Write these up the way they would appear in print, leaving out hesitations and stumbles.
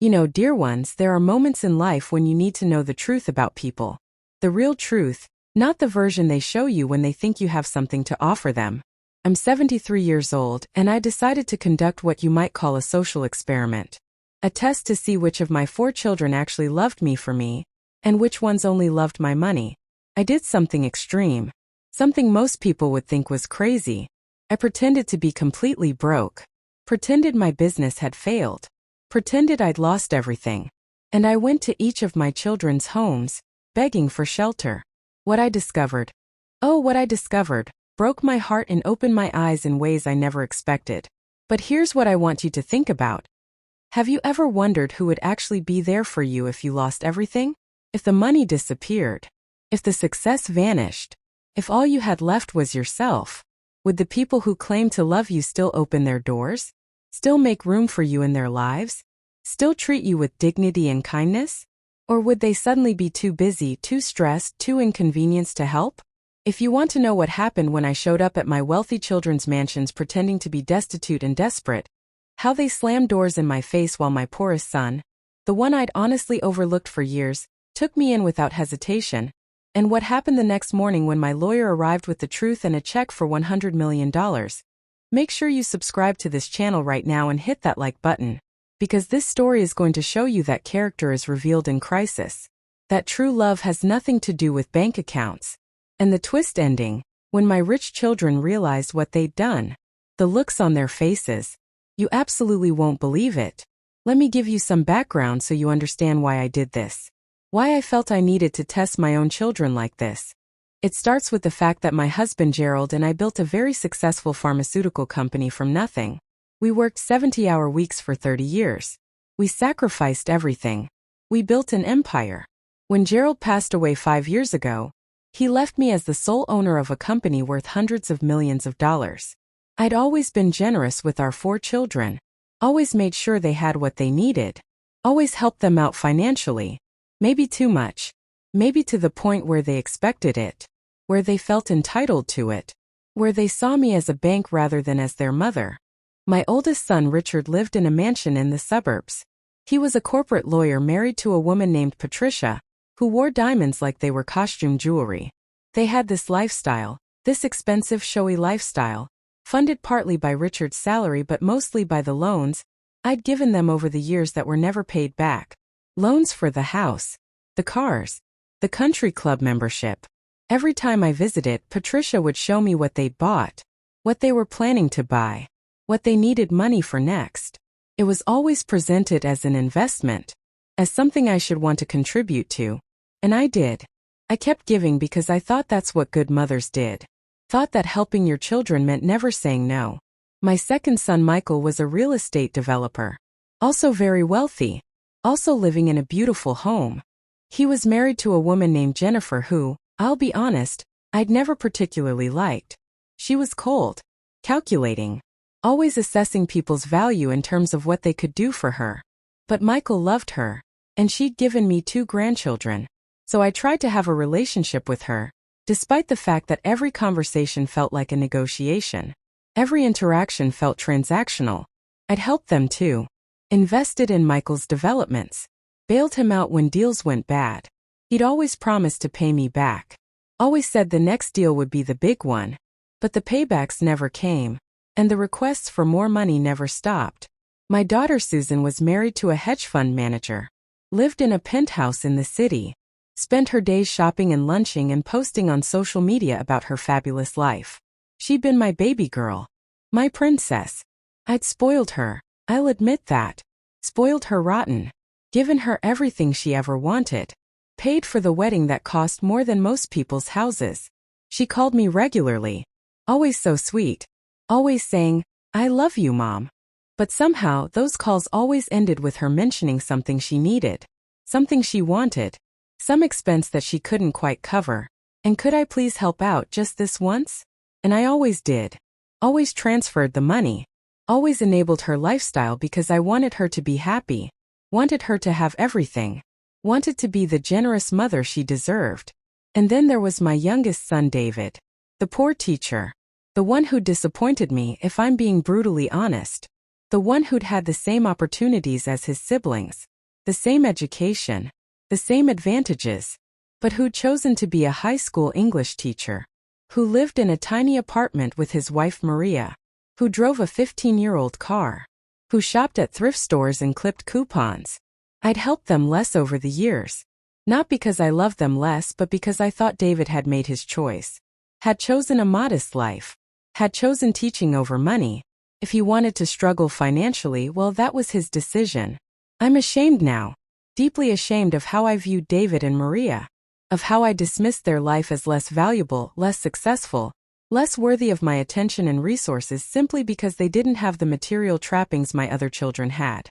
You know, dear ones, there are moments in life when you need to know the truth about people. The real truth, not the version they show you when they think you have something to offer them. I'm 73 years old, and I decided to conduct what you might call a social experiment. A test to see which of my 4 children actually loved me for me, and which ones only loved my money. I did something extreme. Something most people would think was crazy. I pretended to be completely broke. Pretended my business had failed. Pretended I'd lost everything. And I went to each of my children's homes, begging for shelter. What I discovered broke my heart and opened my eyes in ways I never expected. But here's what I want you to think about. Have you ever wondered who would actually be there for you if you lost everything? If the money disappeared? If the success vanished? If all you had left was yourself? Would the people who claim to love you still open their doors? Still make room for you in their lives? Still treat you with dignity and kindness? Or would they suddenly be too busy, too stressed, too inconvenienced to help? If you want to know what happened when I showed up at my wealthy children's mansions pretending to be destitute and desperate, how they slammed doors in my face while my poorest son, the one I'd honestly overlooked for years, took me in without hesitation, and what happened the next morning when my lawyer arrived with the truth and a check for $100 million, make sure you subscribe to this channel right now and hit that like button. Because this story is going to show you that character is revealed in crisis. That true love has nothing to do with bank accounts. And the twist ending, when my rich children realized what they'd done. The looks on their faces. You absolutely won't believe it. Let me give you some background so you understand why I did this. Why I felt I needed to test my own children like this. It starts with the fact that my husband Gerald and I built a very successful pharmaceutical company from nothing. We worked 70-hour weeks for 30 years. We sacrificed everything. We built an empire. When Gerald passed away 5 years ago, he left me as the sole owner of a company worth hundreds of millions of dollars. I'd always been generous with our 4 children. Always made sure they had what they needed. Always helped them out financially. Maybe too much. Maybe to the point where they expected it. Where they felt entitled to it. Where they saw me as a bank rather than as their mother. My oldest son Richard lived in a mansion in the suburbs. He was a corporate lawyer married to a woman named Patricia, who wore diamonds like they were costume jewelry. They had this lifestyle, this expensive showy lifestyle, funded partly by Richard's salary but mostly by the loans I'd given them over the years that were never paid back. Loans for the house, the cars, the country club membership. Every time I visited, Patricia would show me what they'd bought, what they were planning to buy, what they needed money for next. It was always presented as an investment, as something I should want to contribute to. And I did. I kept giving because I thought that's what good mothers did. Thought that helping your children meant never saying no. My second son Michael was a real estate developer. Also very wealthy. Also living in a beautiful home. He was married to a woman named Jennifer who, I'll be honest, I'd never particularly liked. She was cold, calculating, always assessing people's value in terms of what they could do for her. But Michael loved her, and she'd given me 2 grandchildren. So I tried to have a relationship with her, despite the fact that every conversation felt like a negotiation. Every interaction felt transactional. I'd helped them too. Invested in Michael's developments. Bailed him out when deals went bad. He'd always promised to pay me back. Always said the next deal would be the big one. But the paybacks never came. And the requests for more money never stopped. My daughter Susan was married to a hedge fund manager. Lived in a penthouse in the city. Spent her days shopping and lunching and posting on social media about her fabulous life. She'd been my baby girl. My princess. I'd spoiled her. I'll admit that. Spoiled her rotten. Given her everything she ever wanted. Paid for the wedding that cost more than most people's houses. She called me regularly. Always so sweet. Always saying, "I love you, Mom." But somehow those calls always ended with her mentioning something she needed. Something she wanted. Some expense that she couldn't quite cover. And could I please help out just this once? And I always did. Always transferred the money. Always enabled her lifestyle because I wanted her to be happy. Wanted her to have everything. Wanted to be the generous mother she deserved. And then there was my youngest son David. The poor teacher. The one who disappointed me, if I'm being brutally honest. The one who'd had the same opportunities as his siblings, the same education, the same advantages, but who'd chosen to be a high school English teacher, who lived in a tiny apartment with his wife Maria, who drove a 15-year-old car, who shopped at thrift stores and clipped coupons. I'd helped them less over the years. Not because I loved them less, but because I thought David had made his choice. Had chosen a modest life. Had chosen teaching over money. If he wanted to struggle financially, well, that was his decision. I'm ashamed now. Deeply ashamed of how I viewed David and Maria. Of how I dismissed their life as less valuable, less successful, less worthy of my attention and resources simply because they didn't have the material trappings my other children had.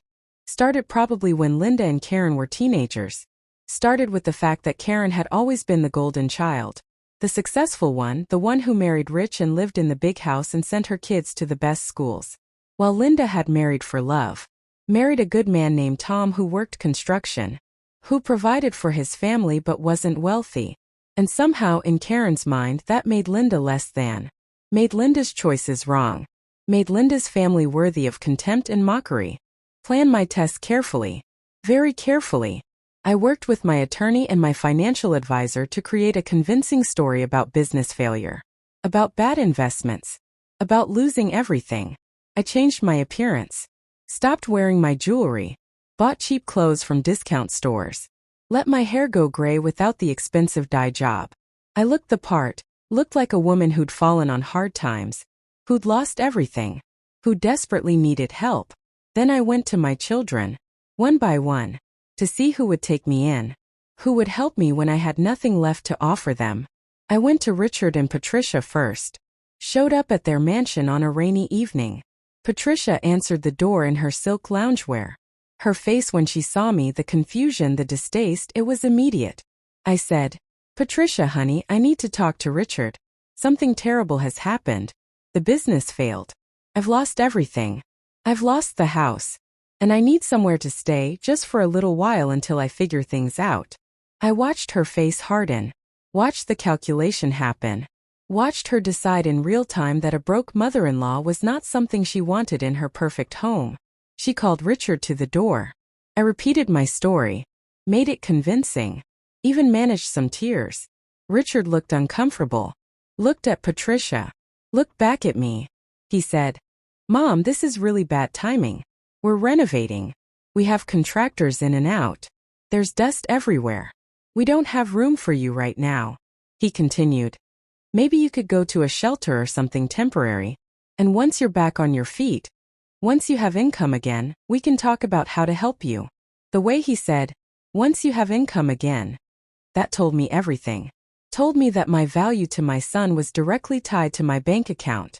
Started probably when Linda and Karen were teenagers. Started with the fact that Karen had always been the golden child. The successful one, the one who married rich and lived in the big house and sent her kids to the best schools. While Linda had married for love. Married a good man named Tom who worked construction. Who provided for his family but wasn't wealthy. And somehow in Karen's mind that made Linda less than. Made Linda's choices wrong. Made Linda's family worthy of contempt and mockery. Plan my test carefully. Very carefully. I worked with my attorney and my financial advisor to create a convincing story about business failure. About bad investments. About losing everything. I changed my appearance. Stopped wearing my jewelry. Bought cheap clothes from discount stores. Let my hair go gray without the expensive dye job. I looked the part, looked like a woman who'd fallen on hard times, who'd lost everything, who desperately needed help. Then I went to my children, one by one, to see who would take me in, who would help me when I had nothing left to offer them. I went to Richard and Patricia first. Showed up at their mansion on a rainy evening. Patricia answered the door in her silk loungewear. Her face when she saw me, the confusion, the distaste, it was immediate. I said, "Patricia, honey, I need to talk to Richard. Something terrible has happened. The business failed. I've lost everything. I've lost the house. And I need somewhere to stay just for a little while until I figure things out." I watched her face harden. Watched the calculation happen. Watched her decide in real time that a broke mother-in-law was not something she wanted in her perfect home. She called Richard to the door. I repeated my story. Made it convincing. Even managed some tears. Richard looked uncomfortable. Looked at Patricia. Looked back at me. He said, "Mom, this is really bad timing. We're renovating. We have contractors in and out. There's dust everywhere. We don't have room for you right now." He continued, "Maybe you could go to a shelter or something temporary. And once you're back on your feet, once you have income again, we can talk about how to help you." The way he said, "once you have income again," that told me everything. Told me that my value to my son was directly tied to my bank account.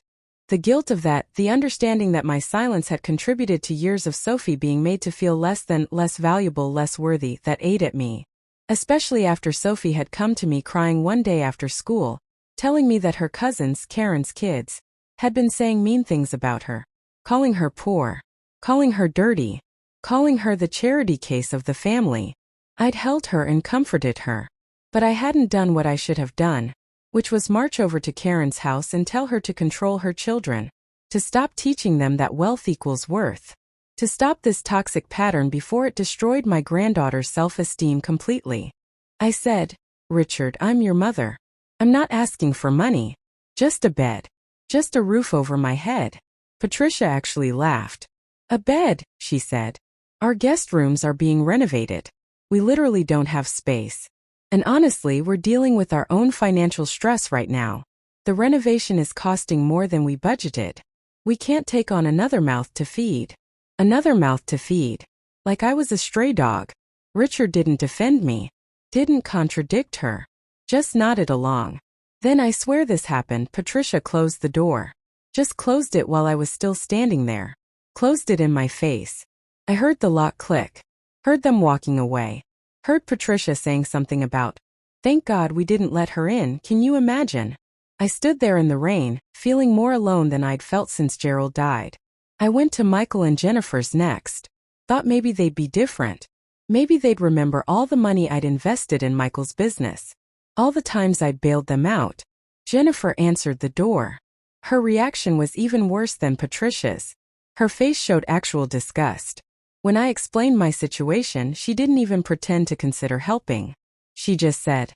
The guilt of that, the understanding that my silence had contributed to years of Sophie being made to feel less than, less valuable, less worthy, that ate at me. Especially after Sophie had come to me crying one day after school, telling me that her cousins, Karen's kids, had been saying mean things about her. Calling her poor. Calling her dirty. Calling her the charity case of the family. I'd held her and comforted her. But I hadn't done what I should have done, which was march over to Karen's house and tell her to control her children. To stop teaching them that wealth equals worth. To stop this toxic pattern before it destroyed my granddaughter's self-esteem completely. I said, "Richard, I'm your mother. I'm not asking for money. Just a bed. Just a roof over my head." Patricia actually laughed. "A bed," she said. "Our guest rooms are being renovated. We literally don't have space. And honestly, we're dealing with our own financial stress right now. The renovation is costing more than we budgeted. We can't take on another mouth to feed." Another mouth to feed. Like I was a stray dog. Richard didn't defend me. Didn't contradict her. Just nodded along. Then I swear this happened, Patricia closed the door. Just closed it while I was still standing there. Closed it in my face. I heard the lock click. Heard them walking away. Heard Patricia saying something about, "Thank God we didn't let her in, can you imagine?" I stood there in the rain, feeling more alone than I'd felt since Gerald died. I went to Michael and Jennifer's next. Thought maybe they'd be different. Maybe they'd remember all the money I'd invested in Michael's business. All the times I'd bailed them out. Jennifer answered the door. Her reaction was even worse than Patricia's. Her face showed actual disgust. When I explained my situation, she didn't even pretend to consider helping. She just said,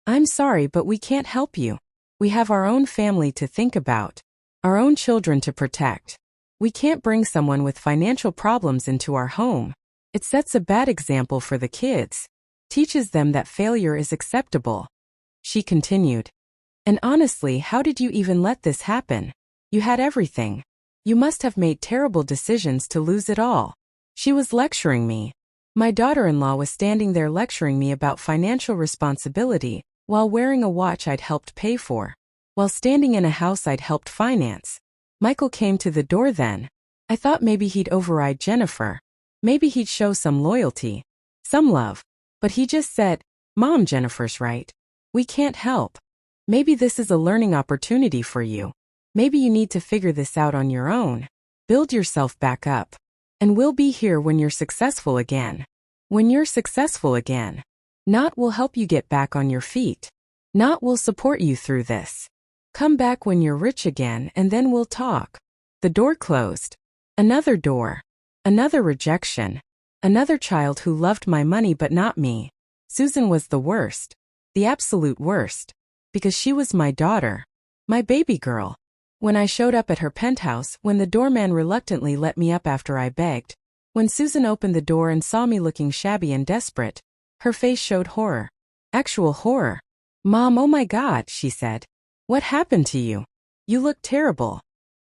"I'm sorry, but we can't help you. We have our own family to think about, our own children to protect. We can't bring someone with financial problems into our home. It sets a bad example for the kids, teaches them that failure is acceptable." She continued, "And honestly, how did you even let this happen? You had everything. You must have made terrible decisions to lose it all." She was lecturing me. My daughter-in-law was standing there lecturing me about financial responsibility while wearing a watch I'd helped pay for, while standing in a house I'd helped finance. Michael came to the door then. I thought maybe he'd override Jennifer. Maybe he'd show some loyalty, some love. But he just said, "Mom, Jennifer's right. We can't help. Maybe this is a learning opportunity for you. Maybe you need to figure this out on your own. Build yourself back up. And we'll be here when you're successful again. When you're successful again. Not will help you get back on your feet. Not will support you through this. Come back when you're rich again and then we'll talk." The door closed. Another door. Another rejection. Another child who loved my money but not me. Susan was the worst. The absolute worst. Because she was my daughter. My baby girl. When I showed up at her penthouse, when the doorman reluctantly let me up after I begged, when Susan opened the door and saw me looking shabby and desperate, her face showed horror. Actual horror. "Mom, oh my God," she said. "What happened to you? You look terrible."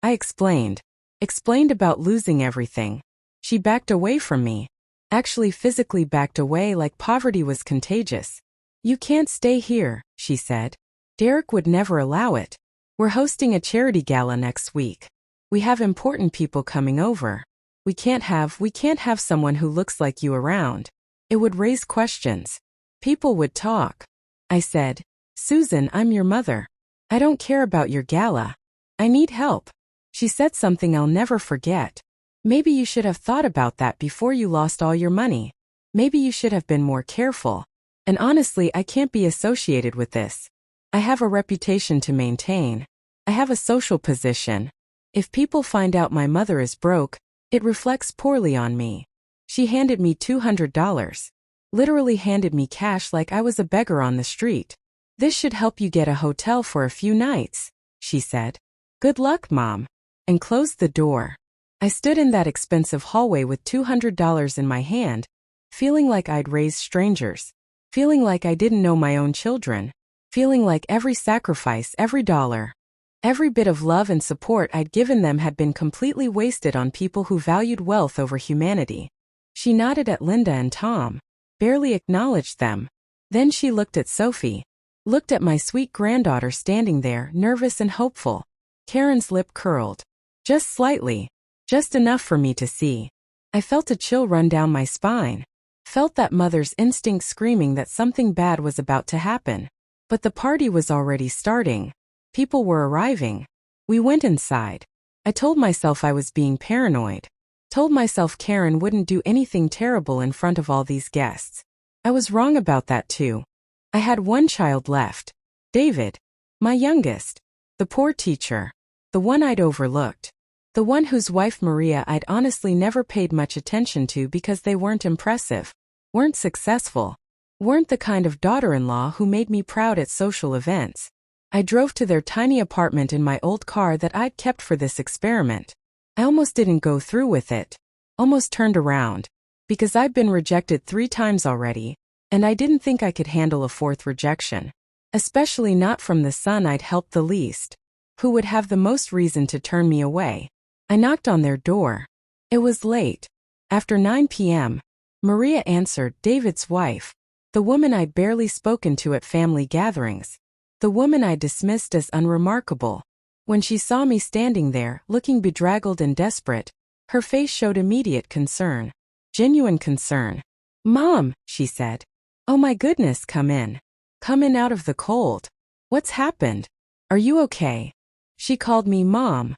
I explained. Explained about losing everything. She backed away from me. Actually physically backed away like poverty was contagious. "You can't stay here," she said. "Derek would never allow it. We're hosting a charity gala next week. We have important people coming over. We can't have someone who looks like you around. It would raise questions. People would talk." I said, "Susan, I'm your mother. I don't care about your gala. I need help." She said something I'll never forget. "Maybe you should have thought about that before you lost all your money. Maybe you should have been more careful. And honestly, I can't be associated with this. I have a reputation to maintain. I have a social position. If people find out my mother is broke, it reflects poorly on me." She handed me $200. Literally handed me cash like I was a beggar on the street. "This should help you get a hotel for a few nights," she said. "Good luck, Mom." And closed the door. I stood in that expensive hallway with $200 in my hand, feeling like I'd raised strangers. Feeling like I didn't know my own children. Feeling like every sacrifice, every dollar, every bit of love and support I'd given them had been completely wasted on people who valued wealth over humanity. She nodded at Linda and Tom, barely acknowledged them. Then she looked at Sophie. Looked at my sweet granddaughter standing there, nervous and hopeful. Karen's lip curled. Just slightly. Just enough for me to see. I felt a chill run down my spine. Felt that mother's instinct screaming that something bad was about to happen. But the party was already starting. People were arriving. We went inside. I told myself I was being paranoid. Told myself Karen wouldn't do anything terrible in front of all these guests. I was wrong about that too. I had one child left. David. My youngest. The poor teacher. The one I'd overlooked. The one whose wife Maria I'd honestly never paid much attention to because they weren't impressive. Weren't successful. Weren't the kind of daughter-in-law who made me proud at social events. I drove to their tiny apartment in my old car that I'd kept for this experiment. I almost didn't go through with it. Almost turned around. Because I'd been rejected 3 times already, and I didn't think I could handle a 4th rejection. Especially not from the son I'd helped the least. Who would have the most reason to turn me away. I knocked on their door. It was late. After 9 p.m., Maria answered, David's wife. The woman I'd barely spoken to at family gatherings. The woman I dismissed as unremarkable. When she saw me standing there, looking bedraggled and desperate, her face showed immediate concern. Genuine concern. Mom, she said. Oh my goodness, come in. Come in out of the cold. What's happened? Are you okay? She called me Mom.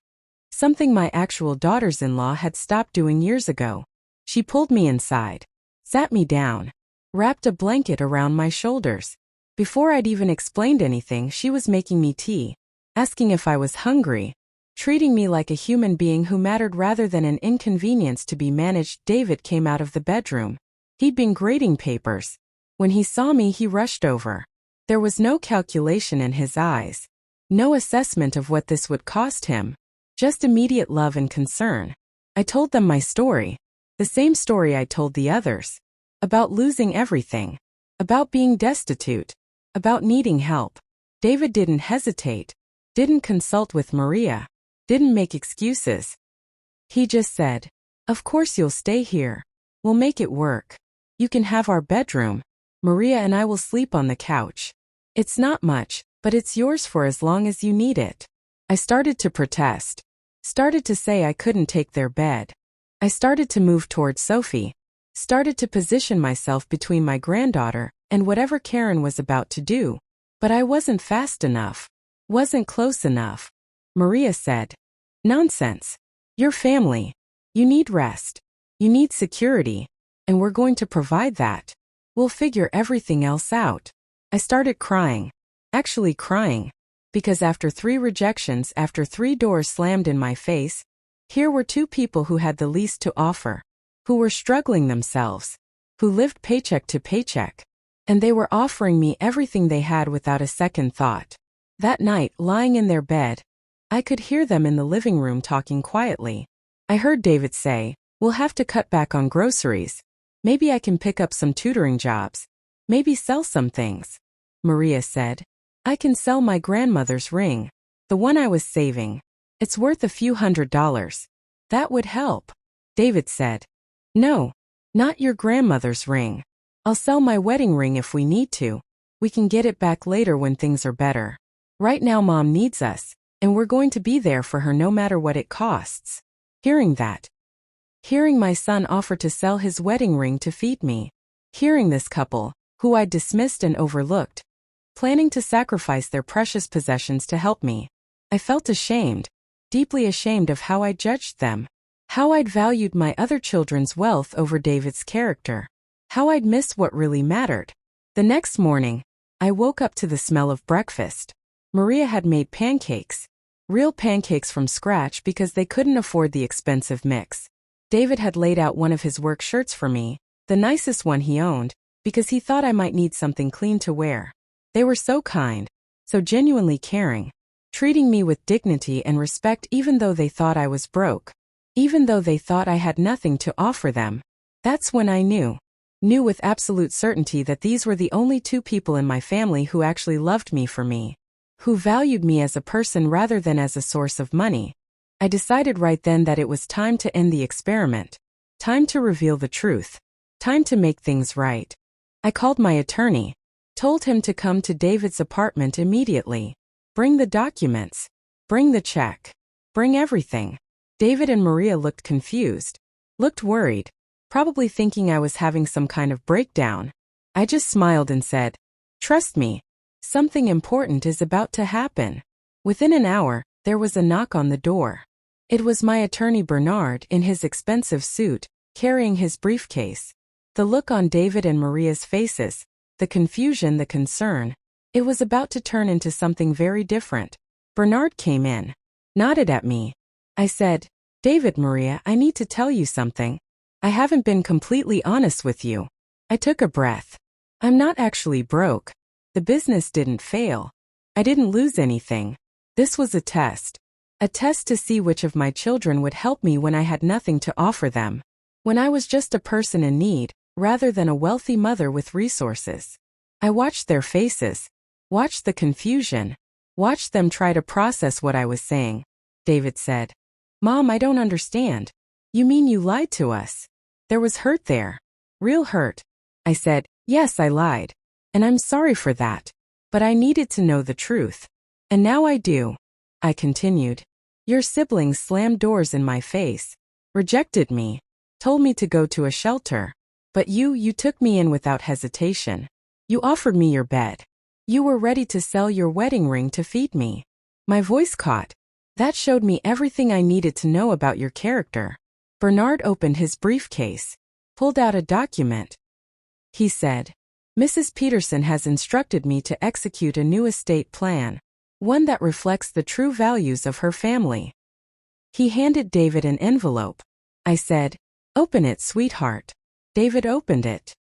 Something my actual daughters-in-law had stopped doing years ago. She pulled me inside. Sat me down. Wrapped a blanket around my shoulders. Before I'd even explained anything, she was making me tea. Asking if I was hungry. treating me like a human being who mattered rather than an inconvenience to be managed. David came out of the bedroom. He'd been grading papers. When he saw me, he rushed over. There was no calculation in his eyes. No assessment of what this would cost him. Just immediate love and concern. I told them my story. The same story I told the others. About losing everything. About being destitute. About needing help. David didn't hesitate. Didn't consult with Maria. Didn't make excuses. He just said, "Of course you'll stay here. We'll make it work. You can have our bedroom. Maria and I will sleep on the couch. It's not much, but it's yours for as long as you need it." I started to protest. Started to say I couldn't take their bed. I started to move toward Sophie. Started to position myself between my granddaughter and whatever Karen was about to do. But I wasn't fast enough. Wasn't close enough. Maria said, "Nonsense. You're family. You need rest. You need security. And we're going to provide that. We'll figure everything else out." I started crying. Actually crying. Because after 3 rejections, after 3 doors slammed in my face, here were 2 people who had the least to offer. Who were struggling themselves. Who lived paycheck to paycheck. And they were offering me everything they had without a second thought. That night, lying in their bed, I could hear them in the living room talking quietly. I heard David say, "We'll have to cut back on groceries. Maybe I can pick up some tutoring jobs. Maybe sell some things." Maria said, "I can sell my grandmother's ring. The one I was saving. It's worth a few $100s. That would help." David said, "No, not your grandmother's ring. I'll sell my wedding ring if we need to. We can get it back later when things are better. Right now Mom needs us, and we're going to be there for her no matter what it costs." Hearing that. Hearing my son offer to sell his wedding ring to feed me. Hearing this couple, who I'd dismissed and overlooked, planning to sacrifice their precious possessions to help me. I felt ashamed, deeply ashamed of how I judged them. How I'd valued my other children's wealth over David's character. How I'd missed what really mattered. The next morning, I woke up to the smell of breakfast. Maria had made pancakes. Real pancakes from scratch because they couldn't afford the expensive mix. David had laid out one of his work shirts for me, the nicest one he owned, because he thought I might need something clean to wear. They were so kind, so genuinely caring, treating me with dignity and respect even though they thought I was broke. Even though they thought I had nothing to offer them. That's when I knew with absolute certainty that these were the only 2 people in my family who actually loved me for me. Who valued me as a person rather than as a source of money. I decided right then that it was time to end the experiment. Time to reveal the truth. Time to make things right. I called my attorney. Told him to come to David's apartment immediately. Bring the documents. Bring the check. Bring everything. David and Maria looked confused. Looked worried. Probably thinking I was having some kind of breakdown. I just smiled and said, "Trust me. Something important is about to happen." Within an hour, there was a knock on the door. It was my attorney Bernard in his expensive suit, carrying his briefcase. The look on David and Maria's faces, the confusion, the concern. It was about to turn into something very different. Bernard came in. Nodded at me. I said, "David, Maria, I need to tell you something. I haven't been completely honest with you." I took a breath. I'm not actually broke. The business didn't fail. I didn't lose anything. This was a test. A test to see which of my children would help me when I had nothing to offer them. When I was just a person in need, rather than a wealthy mother with resources. I watched their faces. Watched the confusion. Watched them try to process what I was saying. David said, "Mom, I don't understand. You mean you lied to us?" There was hurt there. Real hurt. I said, "Yes, I lied. And I'm sorry for that. But I needed to know the truth. And now I do." I continued. "Your siblings slammed doors in my face. Rejected me. Told me to go to a shelter. But you took me in without hesitation. You offered me your bed. You were ready to sell your wedding ring to feed me." My voice caught. That showed me everything I needed to know about your character. Bernard opened his briefcase. Pulled out a document. He said, "Mrs. Peterson has instructed me to execute a new estate plan. One that reflects the true values of her family. He handed David an envelope. I said, "Open it, sweetheart." David opened it.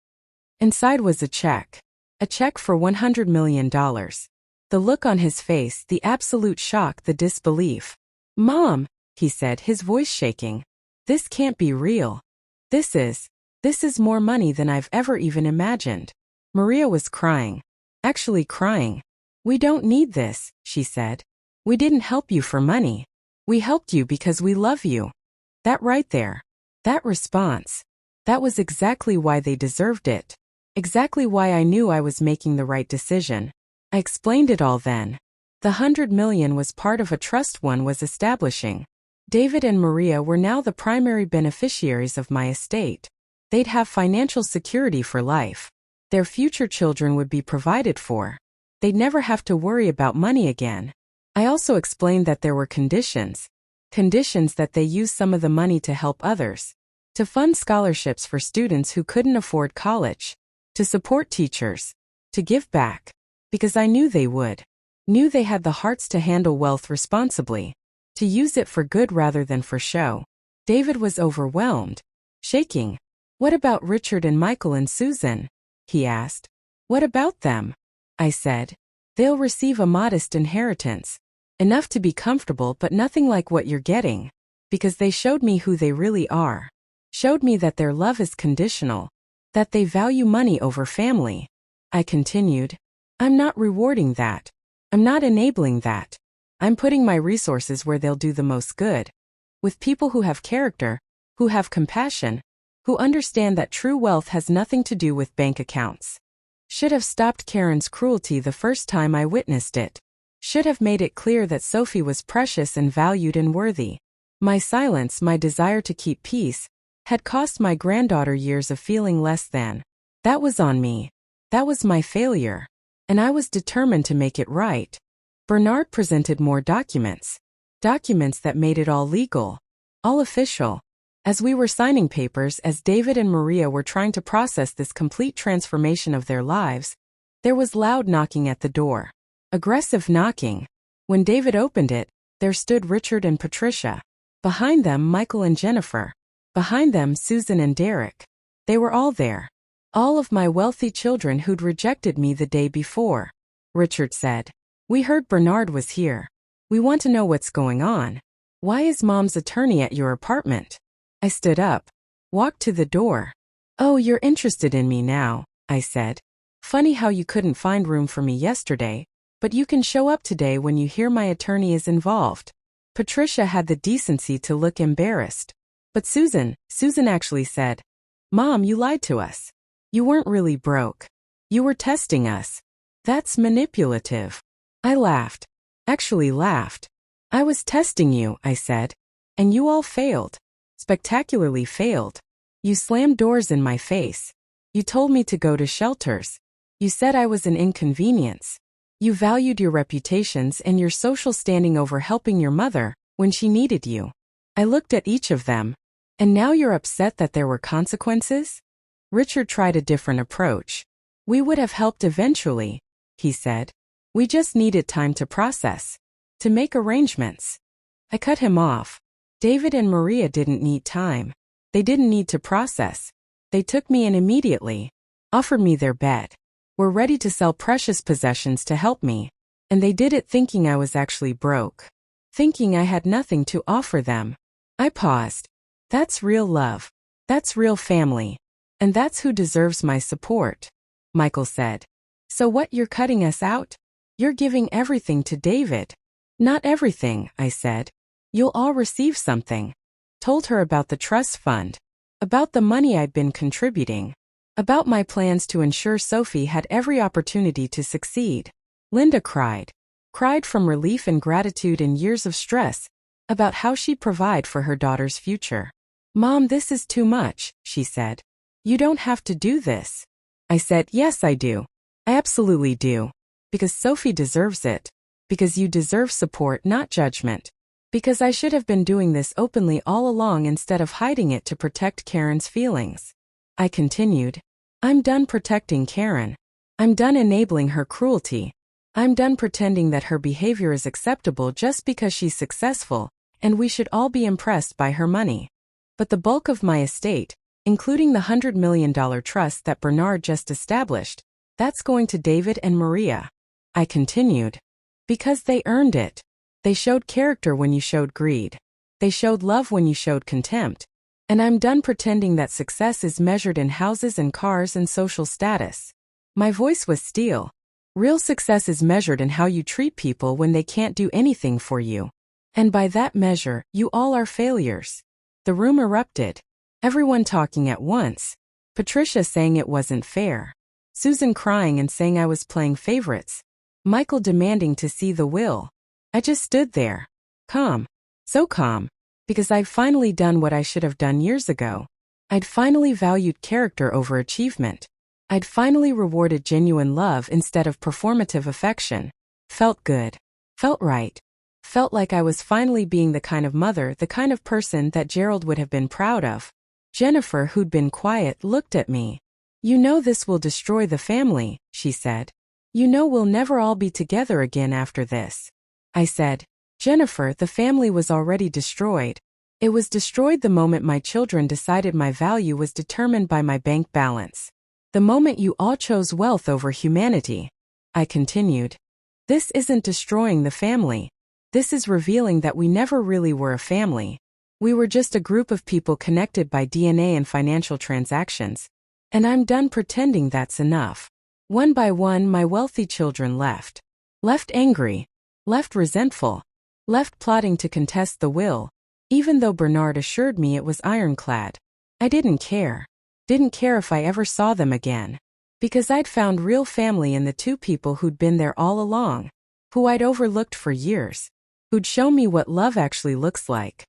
Inside was a check. A check for $100 million. The look on his face, the absolute shock, the disbelief. "Mom," he said, his voice shaking. "This can't be real. This is more money than I've ever even imagined." Maria was crying. Actually crying. "We don't need this," she said. "We didn't help you for money. We helped you because we love you." That right there. That response. That was exactly why they deserved it. Exactly why I knew I was making the right decision. I explained it all then. The $100 million was part of a trust one was establishing. David and Maria were now the primary beneficiaries of my estate. They'd have financial security for life. Their future children would be provided for. They'd never have to worry about money again. I also explained that there were conditions. Conditions that they use some of the money to help others. To fund scholarships for students who couldn't afford college. To support teachers. To give back. Because I knew they would. Knew they had the hearts to handle wealth responsibly. To use it for good rather than for show. David was overwhelmed. Shaking. "What about Richard and Michael and Susan?" he asked. "What about them?" I said. "They'll receive a modest inheritance. Enough to be comfortable but nothing like what you're getting. Because they showed me who they really are. Showed me that their love is conditional. That they value money over family." I continued. "I'm not rewarding that. I'm not enabling that. I'm putting my resources where they'll do the most good. With people who have character, who have compassion, who understand that true wealth has nothing to do with bank accounts. Should have stopped Karen's cruelty the first time I witnessed it. Should have made it clear that Sophie was precious and valued and worthy. My silence, my desire to keep peace, had cost my granddaughter years of feeling less than. That was on me. That was my failure. And I was determined to make it right. Bernard presented more documents. Documents that made it all legal. All official. As we were signing papers, as David and Maria were trying to process this complete transformation of their lives, there was loud knocking at the door. Aggressive knocking. When David opened it, there stood Richard and Patricia. Behind them, Michael and Jennifer. Behind them, Susan and Derek. They were all there. All of my wealthy children who'd rejected me the day before. Richard said, "We heard Bernard was here. We want to know what's going on. Why is Mom's attorney at your apartment?" I stood up. Walked to the door. "Oh, you're interested in me now," I said. "Funny how you couldn't find room for me yesterday, but you can show up today when you hear my attorney is involved." Patricia had the decency to look embarrassed. But Susan actually said, "Mom, you lied to us. You weren't really broke. You were testing us. That's manipulative." I laughed. Actually laughed. "I was testing you," I said. "And you all failed. Spectacularly failed. You slammed doors in my face. You told me to go to shelters. You said I was an inconvenience. You valued your reputations and your social standing over helping your mother when she needed you. I looked at each of them. And now you're upset that there were consequences?" Richard tried a different approach. "We would have helped eventually," he said. "We just needed time to process. To make arrangements." I cut him off. David and Maria didn't need time. They didn't need to process. They took me in immediately. Offered me their bed. Were ready to sell precious possessions to help me. And they did it thinking I was actually broke. Thinking I had nothing to offer them. I paused. That's real love. That's real family. And that's who deserves my support. Michael said. "So what, you're cutting us out? You're giving everything to David." "Not everything," I said. "You'll all receive something." Told her about the trust fund. About the money I'd been contributing. About my plans to ensure Sophie had every opportunity to succeed. Linda cried. Cried from relief and gratitude and years of stress. About how she'd provide for her daughter's future. "Mom, this is too much," she said. "You don't have to do this." I said, "Yes, I do. I absolutely do. Because Sophie deserves it. Because you deserve support, not judgment. Because I should have been doing this openly all along instead of hiding it to protect Karen's feelings." I continued. "I'm done protecting Karen. I'm done enabling her cruelty. I'm done pretending that her behavior is acceptable just because she's successful, and we should all be impressed by her money. But the bulk of my estate, including the $100 million trust that Bernard just established, that's going to David and Maria. I continued. Because they earned it. They showed character when you showed greed. They showed love when you showed contempt. And I'm done pretending that success is measured in houses and cars and social status. My voice was steel. Real success is measured in how you treat people when they can't do anything for you. And by that measure, you all are failures. The room erupted. Everyone talking at once. Patricia saying it wasn't fair. Susan crying and saying I was playing favorites. Michael demanding to see the will. I just stood there. Calm. So calm. Because I'd finally done what I should have done years ago. I'd finally valued character over achievement. I'd finally rewarded genuine love instead of performative affection. Felt good. Felt right. Felt like I was finally being the kind of mother, the kind of person that Gerald would have been proud of. Jennifer, who'd been quiet, looked at me. You know this will destroy the family, she said. You know we'll never all be together again after this. I said, Jennifer, the family was already destroyed. It was destroyed the moment my children decided my value was determined by my bank balance. The moment you all chose wealth over humanity. I continued. This isn't destroying the family. This is revealing that we never really were a family. We were just a group of people connected by DNA and financial transactions. And I'm done pretending that's enough. One by one, my wealthy children left. Left angry. Left resentful. Left plotting to contest the will, even though Bernard assured me it was ironclad. I didn't care. Didn't care if I ever saw them again. Because I'd found real family in the two people who'd been there all along. Who I'd overlooked for years. Who'd shown me what love actually looks like.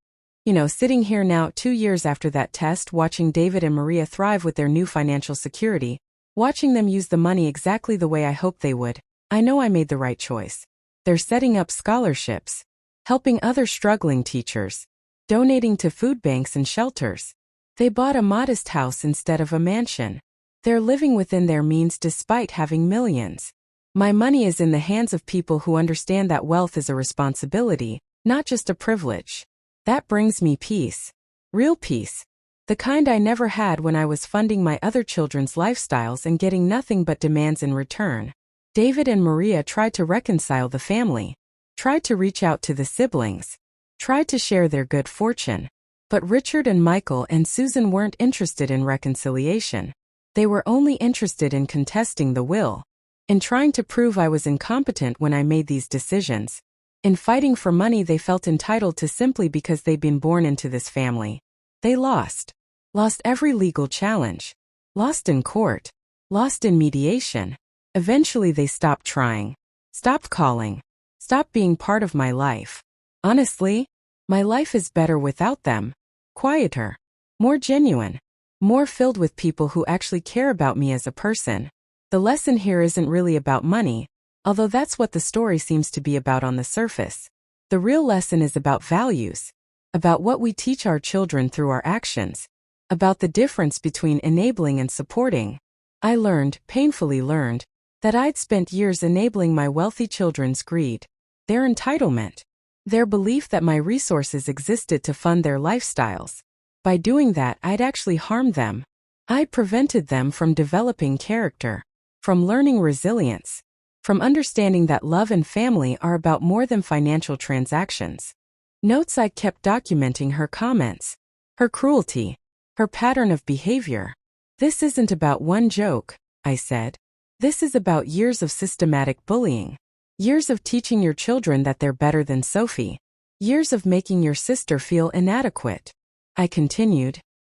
Sitting here now 2 years after that test, watching David and Maria thrive with their new financial security. Watching them use the money exactly the way I hoped they would, I know I made the right choice. They're setting up scholarships, helping other struggling teachers, donating to food banks and shelters. They bought a modest house instead of a mansion. They're living within their means despite having millions. My money is in the hands of people who understand that wealth is a responsibility, not just a privilege. That brings me peace. Real peace. The kind I never had when I was funding my other children's lifestyles and getting nothing but demands in return. David and Maria tried to reconcile the family. Tried to reach out to the siblings. Tried to share their good fortune. But Richard and Michael and Susan weren't interested in reconciliation. They were only interested in contesting the will. In trying to prove I was incompetent when I made these decisions. In fighting for money they felt entitled to simply because they'd been born into this family. They lost. Lost every legal challenge. Lost in court. Lost in mediation. Eventually they stopped trying. Stopped calling. Stopped being part of my life. Honestly, my life is better without them. Quieter. More genuine. More filled with people who actually care about me as a person. The lesson here isn't really about money, although that's what the story seems to be about on the surface. The real lesson is about values. About what we teach our children through our actions. About the difference between enabling and supporting. I learned, painfully learned, that I'd spent years enabling my wealthy children's greed. Their entitlement. Their belief that my resources existed to fund their lifestyles. By doing that, I'd actually harmed them. I'd prevented them from developing character. From learning resilience. From understanding that love and family are about more than financial transactions. Notes I kept documenting her comments. Her cruelty. Her pattern of behavior. This isn't about one joke, I said. This is about years of systematic bullying. Years of teaching your children that they're better than Sophie. Years of making your sister feel inadequate. I continued.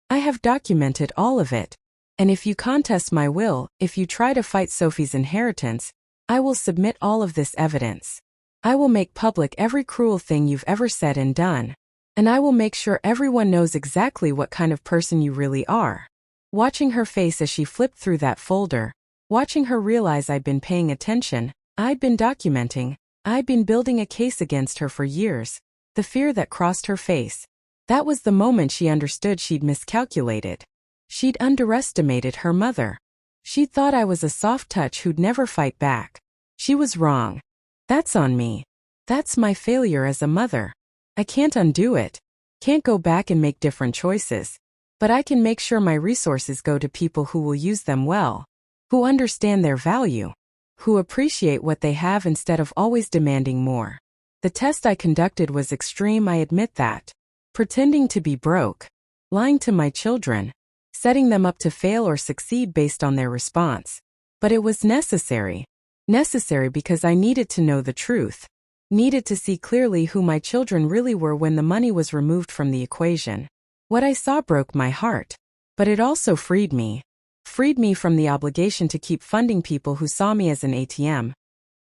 I have documented all of it. And if you contest my will, if you try to fight Sophie's inheritance, I will submit all of this evidence. I will make public every cruel thing you've ever said and done. And I will make sure everyone knows exactly what kind of person you really are. Watching her face as she flipped through that folder, watching her realize I'd been paying attention, I'd been documenting, I'd been building a case against her for years, the fear that crossed her face. That was the moment she understood she'd miscalculated. She'd underestimated her mother. She'd thought I was a soft touch who'd never fight back. She was wrong. That's on me. That's my failure as a mother. I can't undo it. Can't go back and make different choices. But I can make sure my resources go to people who will use them well, who understand their value, who appreciate what they have instead of always demanding more. The test I conducted was extreme, I admit that. Pretending to be broke, lying to my children, setting them up to fail or succeed based on their response. But it was necessary. Necessary because I needed to know the truth. Needed to see clearly who my children really were when the money was removed from the equation. What I saw broke my heart. But it also freed me. Freed me from the obligation to keep funding people who saw me as an ATM.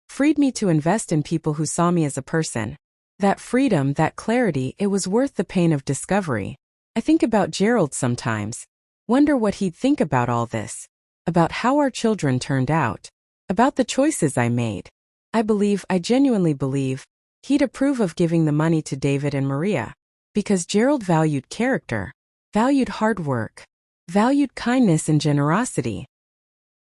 Freed me to invest in people who saw me as a person. That freedom, that clarity, it was worth the pain of discovery. I think about Gerald sometimes. Wonder what he'd think about all this. About how our children turned out. About the choices I made. I genuinely believe, he'd approve of giving the money to David and Maria. Because Gerald valued character, valued hard work, valued kindness and generosity.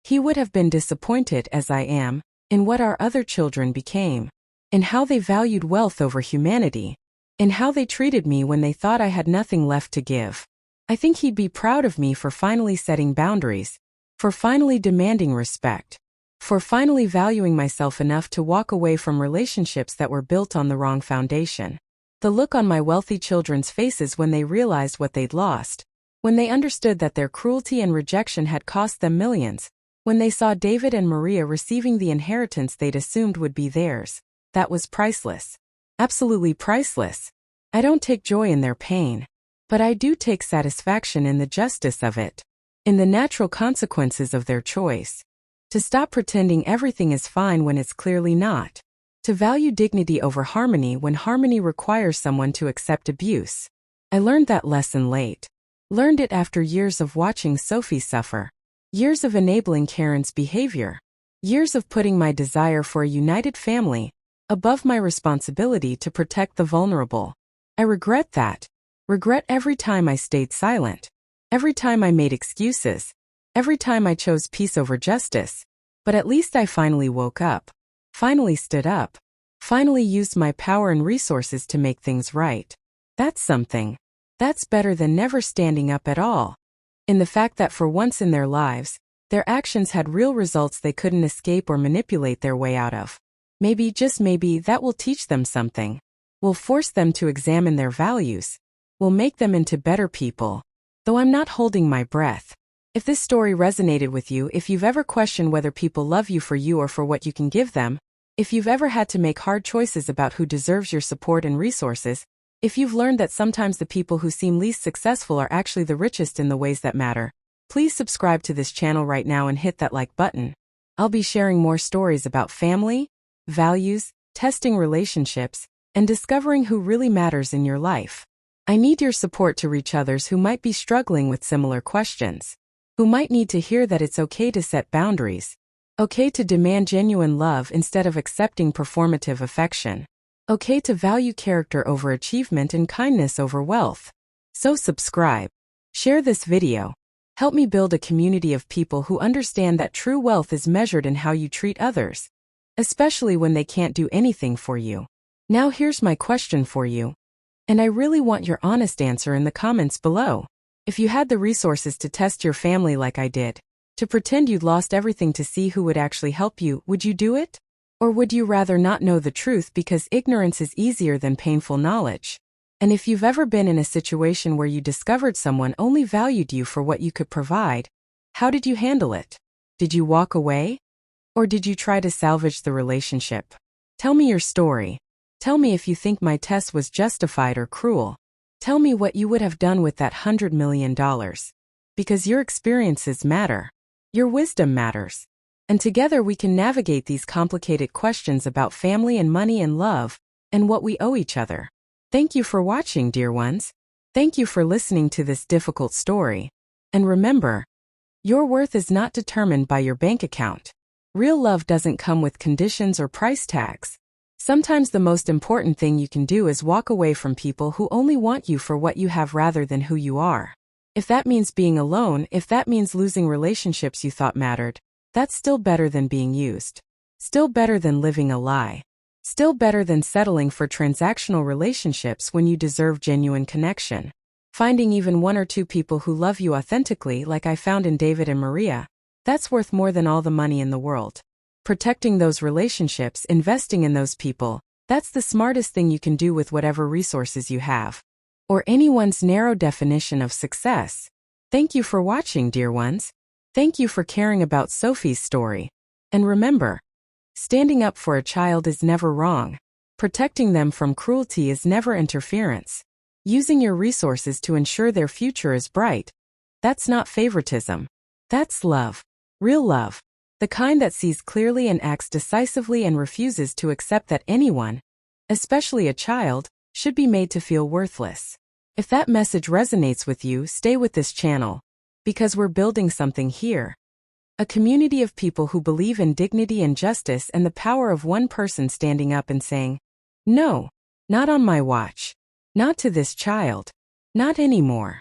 He would have been disappointed, as I am, in what our other children became, in how they valued wealth over humanity, in how they treated me when they thought I had nothing left to give. I think he'd be proud of me for finally setting boundaries, for finally demanding respect, for finally valuing myself enough to walk away from relationships that were built on the wrong foundation. The look on my wealthy children's faces when they realized what they'd lost, when they understood that their cruelty and rejection had cost them millions, when they saw David and Maria receiving the inheritance they'd assumed would be theirs, that was priceless. Absolutely priceless. I don't take joy in their pain, but I do take satisfaction in the justice of it, in the natural consequences of their choice. To stop pretending everything is fine when it's clearly not. To value dignity over harmony when harmony requires someone to accept abuse. I learned that lesson late. Learned it after years of watching Sophie suffer. Years of enabling Karen's behavior. Years of putting my desire for a united family above my responsibility to protect the vulnerable. I regret that. Regret every time I stayed silent. Every time I made excuses. Every time I chose peace over justice. But at least I finally woke up. Finally stood up. Finally used my power and resources to make things right. That's something. That's better than never standing up at all. In the fact that for once in their lives, their actions had real results they couldn't escape or manipulate their way out of. Maybe, just maybe, that will teach them something. Will force them to examine their values. Will make them into better people. Though I'm not holding my breath. If this story resonated with you, if you've ever questioned whether people love you or for what you can give them, if you've ever had to make hard choices about who deserves your support and resources, if you've learned that sometimes the people who seem least successful are actually the richest in the ways that matter, please subscribe to this channel right now and hit that like button. I'll be sharing more stories about family, values, testing relationships, and discovering who really matters in your life. I need your support to reach others who might be struggling with similar questions. Who might need to hear that it's okay to set boundaries. Okay to demand genuine love instead of accepting performative affection. Okay to value character over achievement and kindness over wealth. So subscribe. Share this video. Help me build a community of people who understand that true wealth is measured in how you treat others. Especially when they can't do anything for you. Now here's my question for you. And I really want your honest answer in the comments below. If you had the resources to test your family like I did, to pretend you'd lost everything to see who would actually help you, would you do it? Or would you rather not know the truth because ignorance is easier than painful knowledge? And if you've ever been in a situation where you discovered someone only valued you for what you could provide, how did you handle it? Did you walk away? Or did you try to salvage the relationship? Tell me your story. Tell me if you think my test was justified or cruel. Tell me what you would have done with that $100 million. Because your experiences matter. Your wisdom matters. And together we can navigate these complicated questions about family and money and love, and what we owe each other. Thank you for watching, dear ones. Thank you for listening to this difficult story. And remember, your worth is not determined by your bank account. Real love doesn't come with conditions or price tags. Sometimes the most important thing you can do is walk away from people who only want you for what you have rather than who you are. If that means being alone, if that means losing relationships you thought mattered, that's still better than being used. Still better than living a lie. Still better than settling for transactional relationships when you deserve genuine connection. Finding even one or two people who love you authentically, like I found in David and Maria, that's worth more than all the money in the world. Protecting those relationships, investing in those people, that's the smartest thing you can do with whatever resources you have. Or anyone's narrow definition of success. Thank you for watching, dear ones. Thank you for caring about Sophie's story. And remember, standing up for a child is never wrong. Protecting them from cruelty is never interference. Using your resources to ensure their future is bright. That's not favoritism. That's love. Real love. The kind that sees clearly and acts decisively and refuses to accept that anyone, especially a child, should be made to feel worthless. If that message resonates with you, stay with this channel. Because we're building something here. A community of people who believe in dignity and justice and the power of one person standing up and saying, "No, not on my watch. Not to this child. Not anymore."